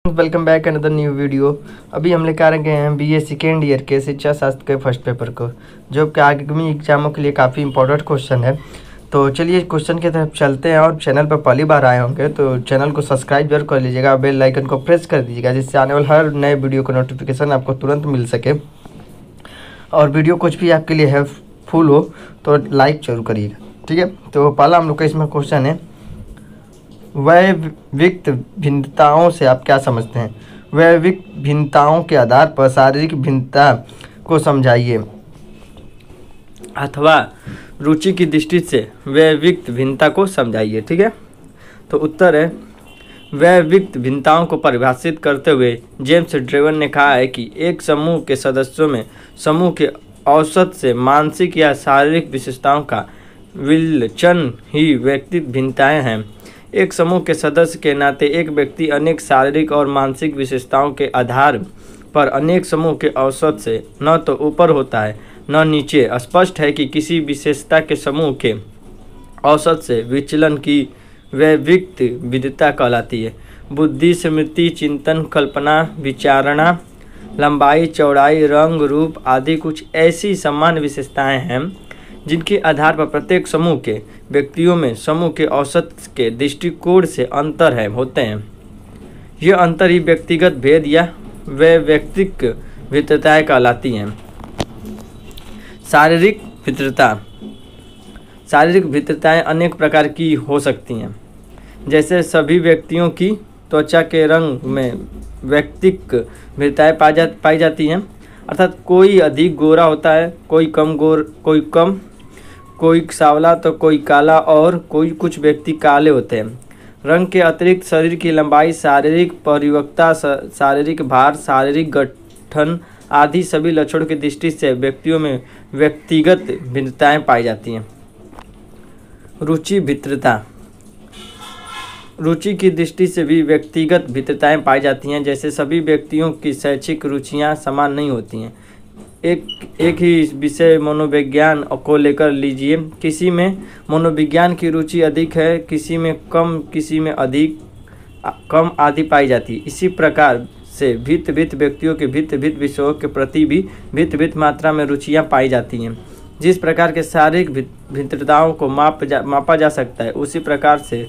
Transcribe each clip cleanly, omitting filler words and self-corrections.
Welcome back another new video. अभी हम लेकर आ गए हैं बीए सेकेंड ईयर के शिक्षा शास्त्र के फर्स्ट पेपर को, जो कि आगामी एग्जामों के लिए काफ़ी इंपॉर्टेंट क्वेश्चन है। तो चलिए क्वेश्चन की तरफ चलते हैं। और चैनल पर पहली बार आए होंगे तो चैनल को सब्सक्राइब जरूर कर लीजिएगा, बेल आइकन को प्रेस कर दीजिएगा, जिससे आने वाले हर नए वीडियो का नोटिफिकेशन आपको तुरंत मिल सके। और वीडियो कुछ भी आपके लिए हेल्पफुल हो तो लाइक जरूर करिएगा, ठीक है। तो पहला हम लोग का इसमें क्वेश्चन है, वैयक्तिक भिन्नताओं से आप क्या समझते हैं? वैयक्तिक भिन्नताओं के आधार पर शारीरिक भिन्नता को समझाइए, अथवा रुचि की दृष्टि से वैयक्तिक भिन्नता को समझाइए, ठीक है। तो उत्तर है, वैयक्तिक भिन्नताओं को परिभाषित करते हुए जेम्स ड्रेवन ने कहा है कि एक समूह के सदस्यों में समूह के औसत से मानसिक या शारीरिक विशेषताओं का विचलन ही वैयक्तिक भिन्नताएं हैं। एक समूह के सदस्य के नाते एक व्यक्ति अनेक शारीरिक और मानसिक विशेषताओं के आधार पर अनेक समूह के औसत से न तो ऊपर होता है न नीचे। स्पष्ट है कि किसी विशेषता के समूह के औसत से विचलन की वैयक्तिक विविधता कहलाती है। बुद्धि, स्मृति, चिंतन, कल्पना, विचारणा, लंबाई, चौड़ाई, रंग, रूप आदि कुछ ऐसी सामान्य विशेषताएं हैं जिनके आधार पर प्रत्येक समूह के व्यक्तियों में समूह के औसत के दृष्टिकोण से अंतर होते हैं। यह अंतर ही व्यक्तिगत भेद या वैयक्तिक भिन्नताएं कहलाती हैं। शारीरिक भिन्नता। शारीरिक भिन्नताएं अनेक प्रकार की हो सकती हैं। जैसे सभी व्यक्तियों की त्वचा के रंग में वैयक्तिक भिन्नताएं पाई जाती हैं, अर्थात कोई अधिक गोरा होता है, कोई कम, कोई सांवला तो कोई काला, और कुछ व्यक्ति काले होते हैं। रंग के अतिरिक्त शरीर की लंबाई, शारीरिक परिपक्वता, शारीरिक भार, शारीरिक गठन आदि सभी लक्षणों की दृष्टि से व्यक्तियों में व्यक्तिगत भिन्नताएं पाई जाती हैं। रुचि भिन्नता। रुचि की दृष्टि से भी व्यक्तिगत भिन्नताएं पाई जाती हैं। जैसे सभी व्यक्तियों की शैक्षिक रुचियां समान नहीं होती हैं। एक ही विषय मनोविज्ञान को लेकर लीजिए, किसी में मनोविज्ञान की रुचि अधिक है, किसी में कम, किसी में अधिक कम आदि पाई जाती है। इसी प्रकार से भिन्न व्यक्तियों के भिन्न विषयों के प्रति भी भिन्न मात्रा में रुचियां पाई जाती हैं। जिस प्रकार के शारीरिक भिन्नताओं को मापा जा सकता है, उसी प्रकार से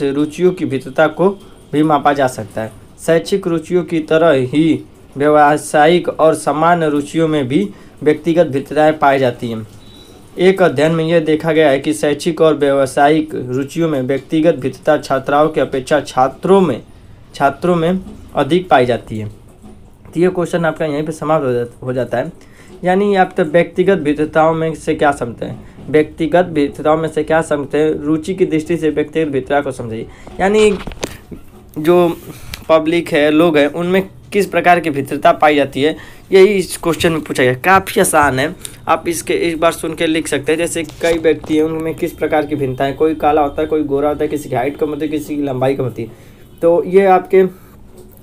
रुचियों की भिन्नता को भी मापा जा सकता है। शैक्षिक रुचियों की तरह ही व्यावसायिक और सामान्य रुचियों में भी व्यक्तिगत भिन्नताएं पाई जाती हैं। एक अध्ययन में यह देखा गया है कि शैक्षिक और व्यावसायिक रुचियों में व्यक्तिगत भिन्नता छात्राओं की अपेक्षा छात्रों में अधिक पाई जाती है। तो ये क्वेश्चन आपका यहीं पे समाप्त हो जाता है। यानी आप तो व्यक्तिगत भिन्नताओं में से क्या समझते हैं? व्यक्तिगत भिन्नताओं में से क्या समझते हैं? रुचि की दृष्टि से व्यक्तिगत भिन्नता को समझिए। यानी जो पब्लिक है, लोग हैं, उनमें किस प्रकार की भिन्नता पाई जाती है, यही इस क्वेश्चन में पूछा गया। काफ़ी आसान है, आप इसके एक बार सुन के लिख सकते हैं। जैसे कई व्यक्ति हैं, उनमें किस प्रकार की भिन्नता है, कोई काला होता है, कोई गोरा होता है, किसी की हाइट कम होती है, किसी की लंबाई कम होती है। तो ये आपके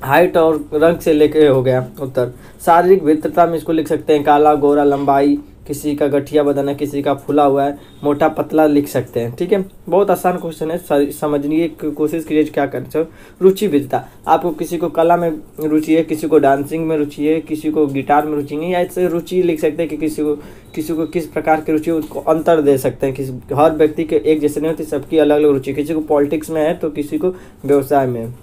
हाइट और रंग से लेके हो गया उत्तर। शारीरिक भिन्नता में इसको लिख सकते हैं, काला, गोरा, लंबाई, किसी का गठिया बदन है, किसी का फूला हुआ है, मोटा, पतला लिख सकते हैं, ठीक है। बहुत आसान क्वेश्चन है, समझने की कोशिश कीजिए क्या करते हो। रुचि भिन्नता, आपको किसी को कला में रुचि है, किसी को डांसिंग में रुचि है, किसी को गिटार में रुचि नहीं है, ऐसे रुचि लिख सकते हैं कि किसी को किस प्रकार की रुचि, उसको अंतर दे सकते हैं। हर व्यक्ति के एक जैसे नहीं होती, सबकी अलग अलग रुचि। किसी को पॉलिटिक्स में है तो किसी को व्यवसाय में,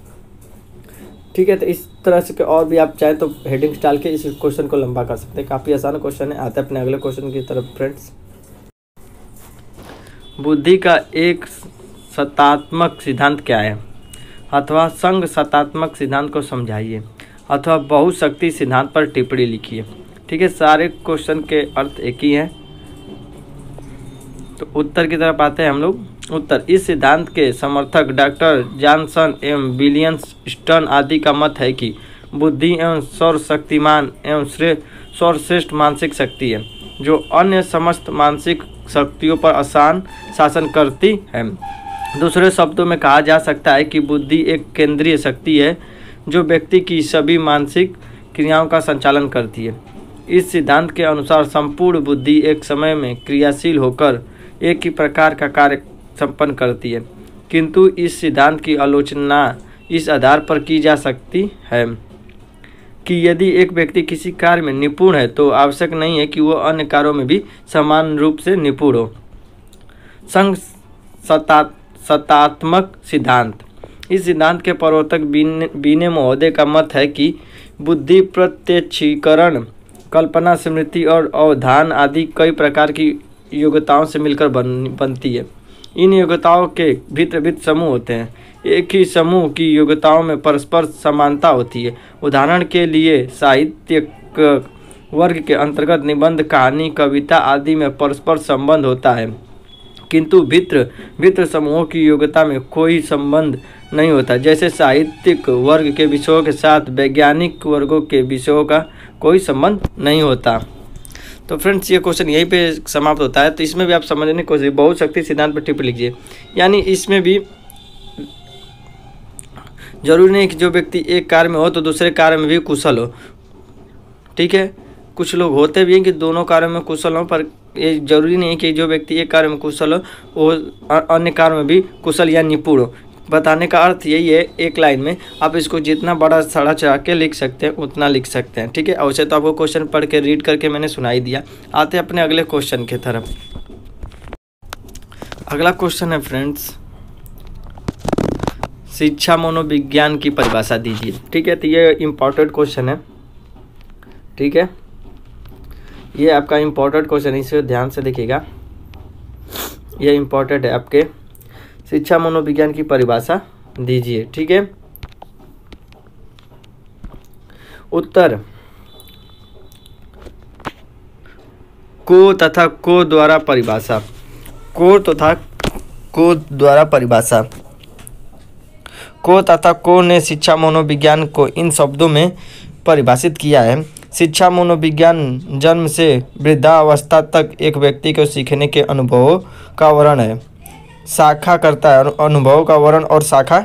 ठीक है। तो इस तरह से और भी आप चाहें तो हेडिंग्स डाल के इस क्वेश्चन को लंबा कर सकते हैं। काफ़ी आसान क्वेश्चन है। आते हैं अपने अगले क्वेश्चन की तरफ फ्रेंड्स। बुद्धि का एक सत्तात्मक सिद्धांत क्या है, अथवा संघ सत्तात्मक सिद्धांत को समझाइए, अथवा बहुशक्ति सिद्धांत पर टिप्पणी लिखिए, ठीक है। सारे क्वेश्चन के अर्थ एक ही हैं। तो उत्तर की तरफ आते हैं हम लोग। उत्तर, इस सिद्धांत के समर्थक डॉक्टर जॉनसन एवं विलियम्स स्टर्न आदि का मत है कि बुद्धि एवं सर्वशक्तिमान एवं सर्वश्रेष्ठ मानसिक शक्ति है, जो अन्य समस्त मानसिक शक्तियों पर आसान शासन करती है। दूसरे शब्दों में कहा जा सकता है कि बुद्धि एक केंद्रीय शक्ति है जो व्यक्ति की सभी मानसिक क्रियाओं का संचालन करती है। इस सिद्धांत के अनुसार संपूर्ण बुद्धि एक समय में क्रियाशील होकर एक ही प्रकार का कार्य संपन्न करती है। किंतु इस सिद्धांत की आलोचना इस आधार पर की जा सकती है कि यदि एक व्यक्ति किसी कार्य में निपुण है तो आवश्यक नहीं है कि वह अन्य कार्यों में भी समान रूप से निपुण हो। संघ सत्तात्मक सिद्धांत। इस सिद्धांत के प्रवर्तक बीने महोदय का मत है कि बुद्धि प्रत्यक्षीकरण, कल्पना, स्मृति और अवधान आदि कई प्रकार की योग्यताओं से मिलकर बनती है। इन योग्यताओं के भिन्न समूह होते हैं। एक ही समूह की योग्यताओं में परस्पर समानता होती है। उदाहरण के लिए साहित्यिक वर्ग के अंतर्गत निबंध, कहानी, कविता आदि में परस्पर संबंध होता है, किंतु भिन्न समूहों की योग्यता में कोई संबंध नहीं होता। जैसे साहित्यिक वर्ग के विषयों के साथ वैज्ञानिक वर्गों के विषयों का कोई संबंध नहीं होता। तो फ्रेंड्स, ये क्वेश्चन यहीं पे समाप्त होता है। तो इसमें भी आप समझने की कोशिश, बहुशक्ति सिद्धांत पर टिप्पणी लिखिए। यानी इसमें भी जरूरी नहीं कि जो व्यक्ति एक कार्य में हो तो दूसरे कार्य में भी कुशल हो। ठीक है, कुछ लोग होते भी हैं कि दोनों कार्यों में कुशल हो, पर ये जरूरी नहीं है कि जो व्यक्ति एक कार्य में कुशल हो वो अन्य कार्य में भी कुशल या निपुण हो। बताने का अर्थ यही है, एक लाइन में आप इसको जितना बड़ा सड़ा चढ़ा के लिख सकते हैं उतना लिख सकते हैं। ठीक है, वैसे तो आपको क्वेश्चन पढ़ के रीड करके मैंने सुनाई दिया। आते हैं अपने अगले क्वेश्चन की तरफ। अगला क्वेश्चन है फ्रेंड्स, शिक्षा मनोविज्ञान की परिभाषा दीजिए। ठीक है, तो ये इम्पोर्टेंट क्वेश्चन है। ठीक है, ये आपका इम्पोर्टेंट क्वेश्चन है, इसे ध्यान से देखिएगा। ये इम्पोर्टेंट है आपके। शिक्षा मनोविज्ञान की परिभाषा दीजिए। ठीक है, उत्तर को तथा को द्वारा परिभाषा। को तथा को द्वारा परिभाषा। को तथा को ने शिक्षा मनोविज्ञान को इन शब्दों में परिभाषित किया है। शिक्षा मनोविज्ञान जन्म से वृद्धावस्था तक एक व्यक्ति को सीखने के अनुभवों का वर्णन है। शाखा करता है अनुभव का वर्णन, और शाखा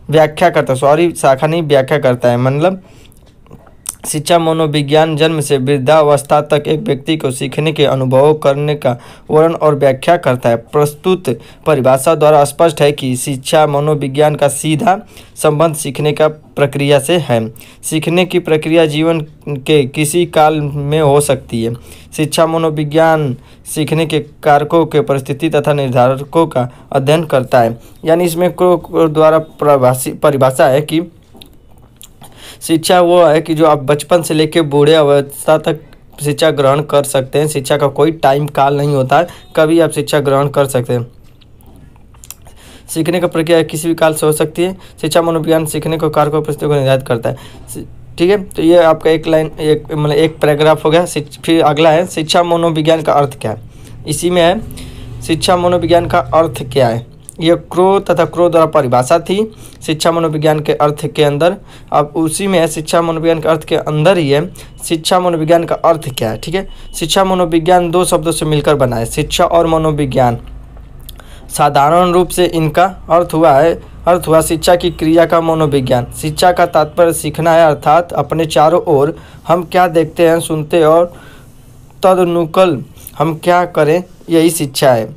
व्याख्या करता है, शाखा नहीं व्याख्या करता है। मतलब शिक्षा मनोविज्ञान जन्म से वृद्धावस्था तक एक व्यक्ति को सीखने के अनुभव करने का वर्णन और व्याख्या करता है। प्रस्तुत परिभाषा द्वारा स्पष्ट है कि शिक्षा मनोविज्ञान का सीधा संबंध सीखने का प्रक्रिया से है। सीखने की प्रक्रिया जीवन के किसी काल में हो सकती है। शिक्षा मनोविज्ञान सीखने के कारकों के परिस्थिति तथा निर्धारकों का अध्ययन करता है। यानी इसमें को द्वारा परिभाषा है कि शिक्षा वो है कि जो आप बचपन से लेकर बूढ़े अवस्था तक शिक्षा ग्रहण कर सकते हैं। शिक्षा का कोई टाइम काल नहीं होता है, कभी आप शिक्षा ग्रहण कर सकते हैं। सीखने का प्रक्रिया किसी भी काल से हो सकती है। शिक्षा मनोविज्ञान सीखने को कारकों परिस्थितियों को निर्धारित करता है। ठीक है, तो ये आपका एक लाइन एक पैराग्राफ हो गया। फिर अगला है शिक्षा मनोविज्ञान का अर्थ क्या है। इसी में है शिक्षा मनोविज्ञान का अर्थ क्या है। ये क्रो तथा क्रो द्वारा परिभाषा थी शिक्षा मनोविज्ञान के अर्थ के अंदर। अब उसी में है शिक्षा मनोविज्ञान के अर्थ के अंदर ही है शिक्षा मनोविज्ञान का अर्थ क्या है। ठीक है, शिक्षा मनोविज्ञान दो शब्दों से मिलकर बना है, शिक्षा और मनोविज्ञान। साधारण रूप से इनका अर्थ हुआ शिक्षा की क्रिया का मनोविज्ञान। शिक्षा का तात्पर्य सीखना है, अर्थात अपने चारों ओर हम क्या देखते हैं, सुनते और तदनुकूल हम क्या करें, यही शिक्षा है।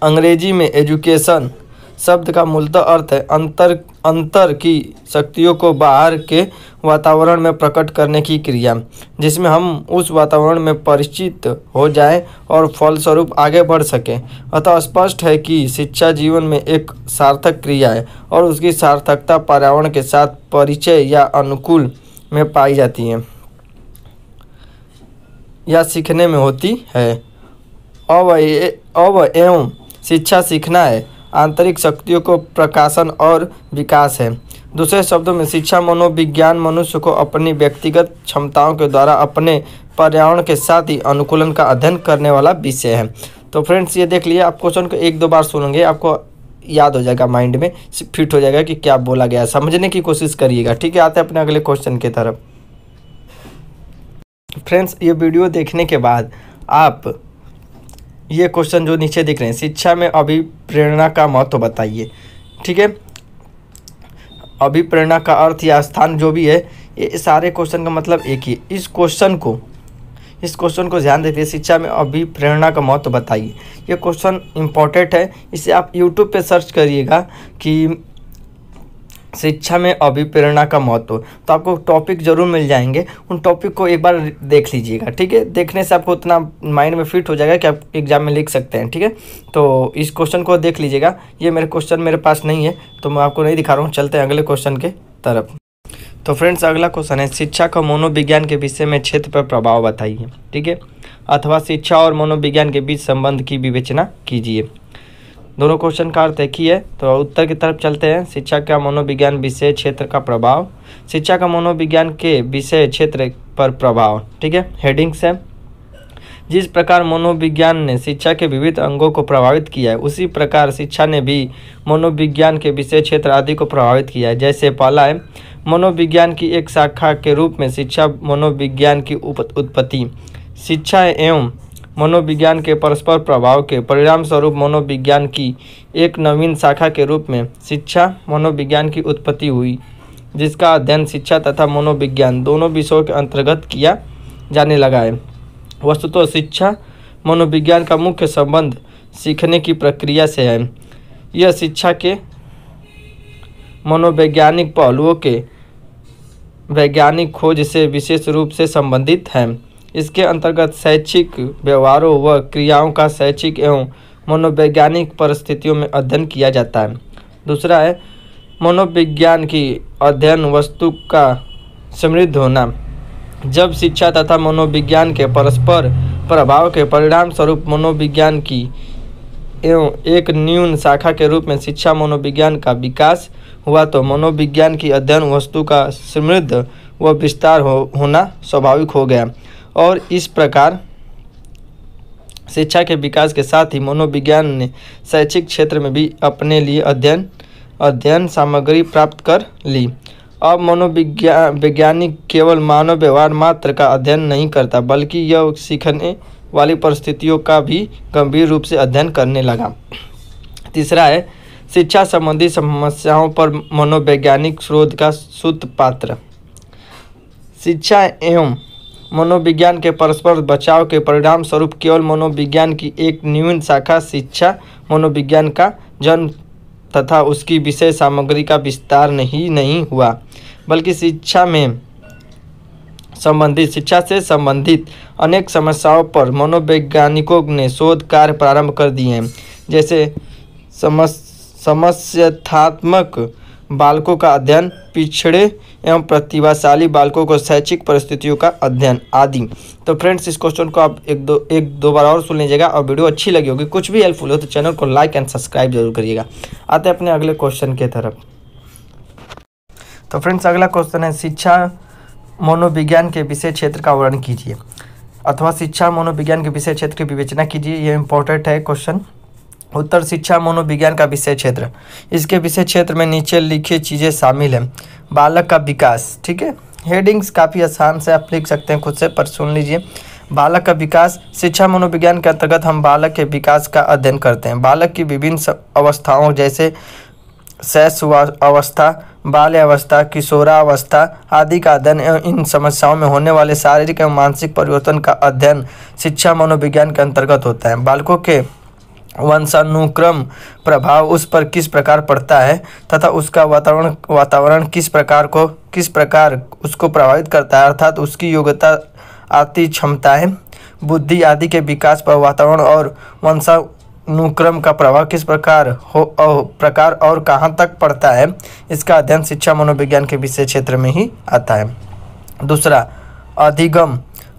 अंग्रेजी में एजुकेशन शब्द का मूलतः अर्थ है अंतर की शक्तियों को बाहर के वातावरण में प्रकट करने की क्रिया, जिसमें हम उस वातावरण में परिचित हो जाएं और फलस्वरूप आगे बढ़ सकें। अतः स्पष्ट है कि शिक्षा जीवन में एक सार्थक क्रिया है और उसकी सार्थकता पर्यावरण के साथ परिचय या अनुकूल में पाई जाती है या सीखने में होती है। अब एवं शिक्षा सीखना है, आंतरिक शक्तियों को प्रकाशन और विकास है। दूसरे शब्दों में शिक्षा मनोविज्ञान मनुष्य को अपनी व्यक्तिगत क्षमताओं के द्वारा अपने पर्यावरण के साथ ही अनुकूलन का अध्ययन करने वाला विषय है। तो फ्रेंड्स, ये देख लिए, आप क्वेश्चन को एक दो बार सुनेंगे आपको याद हो जाएगा, माइंड में फिट हो जाएगा कि क्या बोला गया। समझने की कोशिश करिएगा। ठीक है, आते हैं अपने अगले क्वेश्चन की तरफ। फ्रेंड्स, ये वीडियो देखने के बाद आप ये क्वेश्चन जो नीचे दिख रहे हैं, शिक्षा में अभिप्रेरणा का महत्व बताइए। ठीक है, अभिप्रेरणा का अर्थ या स्थान जो भी है, ये सारे क्वेश्चन का मतलब एक ही। इस क्वेश्चन को इस क्वेश्चन को ध्यान देखिए, शिक्षा में अभिप्रेरणा का महत्व बताइए। ये क्वेश्चन इम्पोर्टेंट है, इसे आप यूट्यूब पे सर्च करिएगा कि शिक्षा में अभिप्रेरणा का महत्व, तो आपको टॉपिक जरूर मिल जाएंगे। उन टॉपिक को एक बार देख लीजिएगा, ठीक है। देखने से आपको उतना माइंड में फिट हो जाएगा कि आप एग्जाम में लिख सकते हैं, ठीक है। तो इस क्वेश्चन को देख लीजिएगा। ये मेरे क्वेश्चन मेरे पास नहीं है तो मैं आपको नहीं दिखा रहा हूँ। चलते हैं अगले क्वेश्चन के तरफ। तो फ्रेंड्स, अगला क्वेश्चन है, शिक्षा का मनोविज्ञान के विषय में क्षेत्र पर प्रभाव बताइए, ठीक है। अथवा शिक्षा और मनोविज्ञान के बीच संबंध की विवेचना कीजिए। दोनों क्वेश्चन का अर्थ एक ही है। तो उत्तर की तरफ चलते हैं। शिक्षा का मनोविज्ञान विषय क्षेत्र का प्रभाव, शिक्षा का मनोविज्ञान के विषय क्षेत्र पर प्रभाव, ठीक है। हेडिंग्स है, जिस प्रकार मनोविज्ञान ने शिक्षा के विविध अंगों को प्रभावित किया है, उसी प्रकार शिक्षा ने भी मनोविज्ञान के विषय क्षेत्र आदि को प्रभावित किया है। जैसे पहला है, मनोविज्ञान की एक शाखा के रूप में शिक्षा मनोविज्ञान की उत्पत्ति, शिक्षा एवं मनोविज्ञान के परस्पर प्रभाव के परिणाम स्वरूप मनोविज्ञान की एक नवीन शाखा के रूप में शिक्षा मनोविज्ञान की उत्पत्ति हुई, जिसका अध्ययन शिक्षा तथा मनोविज्ञान दोनों विषयों के अंतर्गत किया जाने लगा है। वस्तुतः शिक्षा मनोविज्ञान का मुख्य संबंध सीखने की प्रक्रिया से है। यह शिक्षा के मनोवैज्ञानिक पहलुओं के वैज्ञानिक खोज से विशेष रूप से संबंधित है। इसके अंतर्गत शैक्षिक व्यवहारों व क्रियाओं का शैक्षिक एवं मनोवैज्ञानिक परिस्थितियों में अध्ययन किया जाता है। दूसरा है, मनोविज्ञान की अध्ययन वस्तु का समृद्ध होना। जब शिक्षा तथा मनोविज्ञान के परस्पर प्रभाव के परिणाम स्वरूप मनोविज्ञान की एवं एक न्यून शाखा के रूप में शिक्षा मनोविज्ञान का विकास हुआ, तो मनोविज्ञान की अध्ययन वस्तु का समृद्ध व विस्तार होना स्वाभाविक हो गया। और इस प्रकार शिक्षा के विकास के साथ ही मनोविज्ञान ने शैक्षिक क्षेत्र में भी अपने लिए अध्ययन सामग्री प्राप्त कर ली। अब वैज्ञानिक केवल मानव व्यवहार मात्र का अध्ययन नहीं करता, बल्कि यह सीखने वाली परिस्थितियों का भी गंभीर रूप से अध्ययन करने लगा। तीसरा है, शिक्षा संबंधी समस्याओं पर मनोवैज्ञानिक शोध का सूत्रपात्र। शिक्षा एवं मनोविज्ञान के परस्पर बचाव के परिणाम स्वरूप केवल मनोविज्ञान की एक न्यून शाखा शिक्षा मनोविज्ञान का जन्म तथा उसकी विषय सामग्री का विस्तार नहीं हुआ, बल्कि शिक्षा से संबंधित अनेक समस्याओं पर मनोवैज्ञानिकों ने शोध कार्य प्रारंभ कर दिए हैं। जैसे समस्यात्मक बालकों का अध्ययन, पिछड़े एवं प्रतिभाशाली बालकों को शैक्षिक परिस्थितियों का अध्ययन आदि। तो फ्रेंड्स, इस क्वेश्चन को आप एक दो बार और सुन लीजिएगा, और वीडियो अच्छी लगी होगी, कुछ भी हेल्पफुल हो तो चैनल को लाइक एंड सब्सक्राइब जरूर करिएगा। आते हैं अपने अगले क्वेश्चन के तरफ। तो फ्रेंड्स, अगला क्वेश्चन है, शिक्षा मनोविज्ञान के विषय क्षेत्र का वर्णन कीजिए। अथवा शिक्षा मनोविज्ञान के विषय क्षेत्र की विवेचना कीजिए। यह इंपॉर्टेंट है क्वेश्चन। उत्तर, शिक्षा मनोविज्ञान का विषय क्षेत्र। इसके विषय क्षेत्र में नीचे लिखी चीज़ें शामिल हैं। बालक का विकास, ठीक है। हेडिंग्स काफ़ी आसान से आप लिख सकते हैं खुद से, पर सुन लीजिए। बालक का विकास, शिक्षा मनोविज्ञान के अंतर्गत हम बालक के विकास का अध्ययन करते हैं। बालक की विभिन्न अवस्थाओं जैसे शैशवावस्था, बाल्यावस्था, किशोरावस्था आदि का अध्ययन एवं इन समस्याओं में होने वाले शारीरिक एवं मानसिक परिवर्तन का अध्ययन शिक्षा मनोविज्ञान के अंतर्गत होता है। बालकों के वंशानुक्रम प्रभाव उस पर किस प्रकार पड़ता है तथा उसका वातावरण किस प्रकार उसको प्रभावित करता है, अर्थात उसकी योग्यता, आती क्षमताएं, बुद्धि आदि के विकास पर वातावरण और वंशानुक्रम का प्रभाव किस प्रकार और कहाँ तक पड़ता है, इसका अध्ययन शिक्षा मनोविज्ञान के विषय क्षेत्र में ही आता है। दूसरा,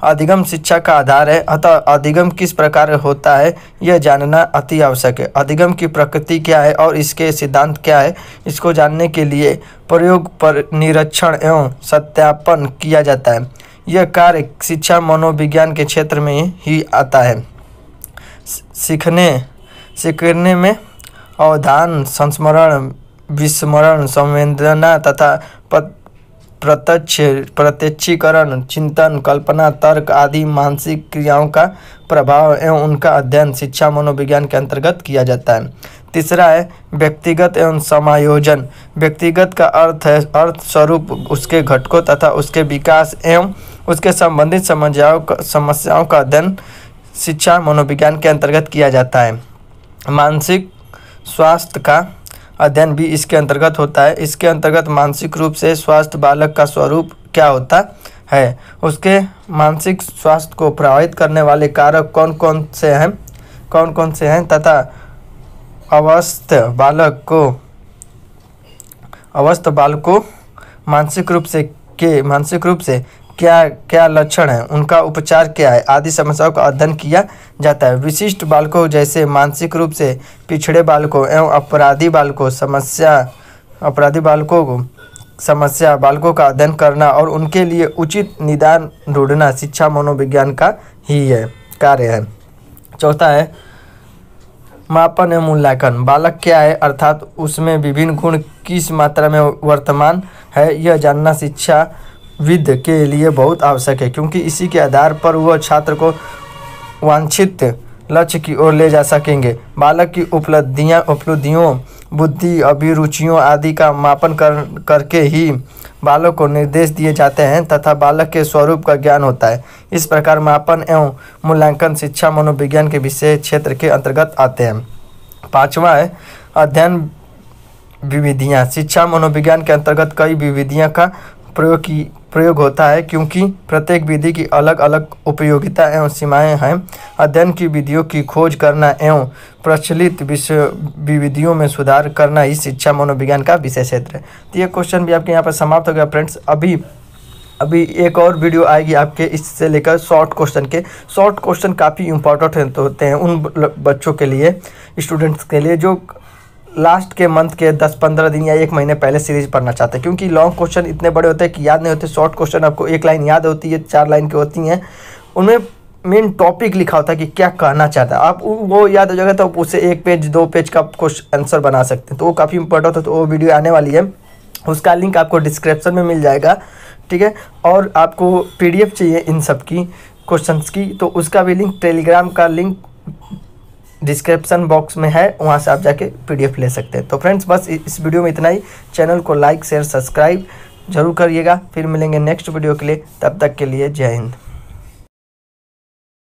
अधिगम शिक्षा का आधार है, अतः अधिगम किस प्रकार होता है यह जानना अति आवश्यक है। अधिगम की प्रकृति क्या है और इसके सिद्धांत क्या है, इसको जानने के लिए प्रयोग पर निरीक्षण एवं सत्यापन किया जाता है। यह कार्य शिक्षा मनोविज्ञान के क्षेत्र में ही आता है। सीखने में अवधान, संस्मरण, विस्मरण, संवेदना तथा प्रत्यक्षीकरण, चिंतन, कल्पना, तर्क आदि मानसिक क्रियाओं का प्रभाव एवं उनका अध्ययन शिक्षा मनोविज्ञान के अंतर्गत किया जाता है। तीसरा है व्यक्तिगत एवं समायोजन। व्यक्तिगत का अर्थ है अर्थ स्वरूप, उसके घटकों तथा उसके विकास एवं उसके संबंधित समस्याओं का अध्ययन शिक्षा मनोविज्ञान के अंतर्गत किया जाता है। मानसिक स्वास्थ्य का अध्ययन भी इसके अंतर्गत होता है। इसके अंतर्गत मानसिक रूप से स्वास्थ्य बालक का स्वरूप क्या होता है, उसके मानसिक स्वास्थ्य को प्रभावित करने वाले कारक कौन कौन से हैं तथा अवस्थ बालक को मानसिक रूप से क्या क्या लक्षण हैं, उनका उपचार क्या है आदि समस्याओं का अध्ययन किया जाता है। विशिष्ट बालकों जैसे मानसिक रूप से पिछड़े बालकों एवं अपराधी बालकों का अध्ययन करना और उनके लिए उचित निदान ढूंढना शिक्षा मनोविज्ञान का ही कार्य है। चौथा है मापन एवं मूल्यांकन। बालक क्या है अर्थात उसमें विभिन्न गुण किस मात्रा में वर्तमान है, यह जानना शिक्षाविद के लिए बहुत आवश्यक है, क्योंकि इसी के आधार पर वह छात्र को वांछित लक्ष्य की ओर ले जा सकेंगे। बालक की उपलब्धियों, बुद्धि, अभिरुचियों आदि का मापन करके ही बालक को निर्देश दिए जाते हैं तथा बालक के स्वरूप का ज्ञान होता है। इस प्रकार मापन एवं मूल्यांकन शिक्षा मनोविज्ञान के विषय क्षेत्र के अंतर्गत आते हैं। पांचवा है अध्ययन विविधियाँ। शिक्षा मनोविज्ञान के अंतर्गत कई विविधियाँ का प्रयोग होता है, क्योंकि प्रत्येक विधि की अलग अलग उपयोगिता एवं सीमाएं हैं। अध्ययन की विधियों की खोज करना एवं प्रचलित विधियों में सुधार करना ही शिक्षा मनोविज्ञान का विषय क्षेत्र है। तो ये क्वेश्चन भी आपके यहाँ पर समाप्त हो गया फ्रेंड्स। अभी एक और वीडियो आएगी आपके इससे लेकर शॉर्ट क्वेश्चन काफ़ी इंपॉर्टेंट होते हैं उन बच्चों के लिए, स्टूडेंट्स के लिए जो लास्ट के मंथ के 10-15 दिन या 1 महीने पहले सीरीज पढ़ना चाहते हैं, क्योंकि लॉन्ग क्वेश्चन इतने बड़े होते हैं कि याद नहीं होते। शॉर्ट क्वेश्चन आपको 1 लाइन याद होती है, 4 लाइन की होती हैं, उनमें मेन टॉपिक लिखा होता है कि क्या कहना चाहता है। आप वो याद हो जाएगा तो आप उससे 1 पेज 2 पेज का क्वेश्चन आंसर बना सकते हैं। तो वो काफ़ी इंपॉर्टेंट है। तो वो वीडियो आने वाली है, उसका लिंक आपको डिस्क्रिप्शन में मिल जाएगा, ठीक है। और आपको PDF चाहिए इन सब की क्वेश्चंस की, तो उसका भी लिंक, टेलीग्राम का लिंक डिस्क्रिप्शन बॉक्स में है, वहाँ से आप जाके PDF ले सकते हैं। तो फ्रेंड्स बस इस वीडियो में इतना ही। चैनल को लाइक शेयर सब्सक्राइब जरूर करिएगा। फिर मिलेंगे नेक्स्ट वीडियो के लिए, तब तक के लिए जय हिंद।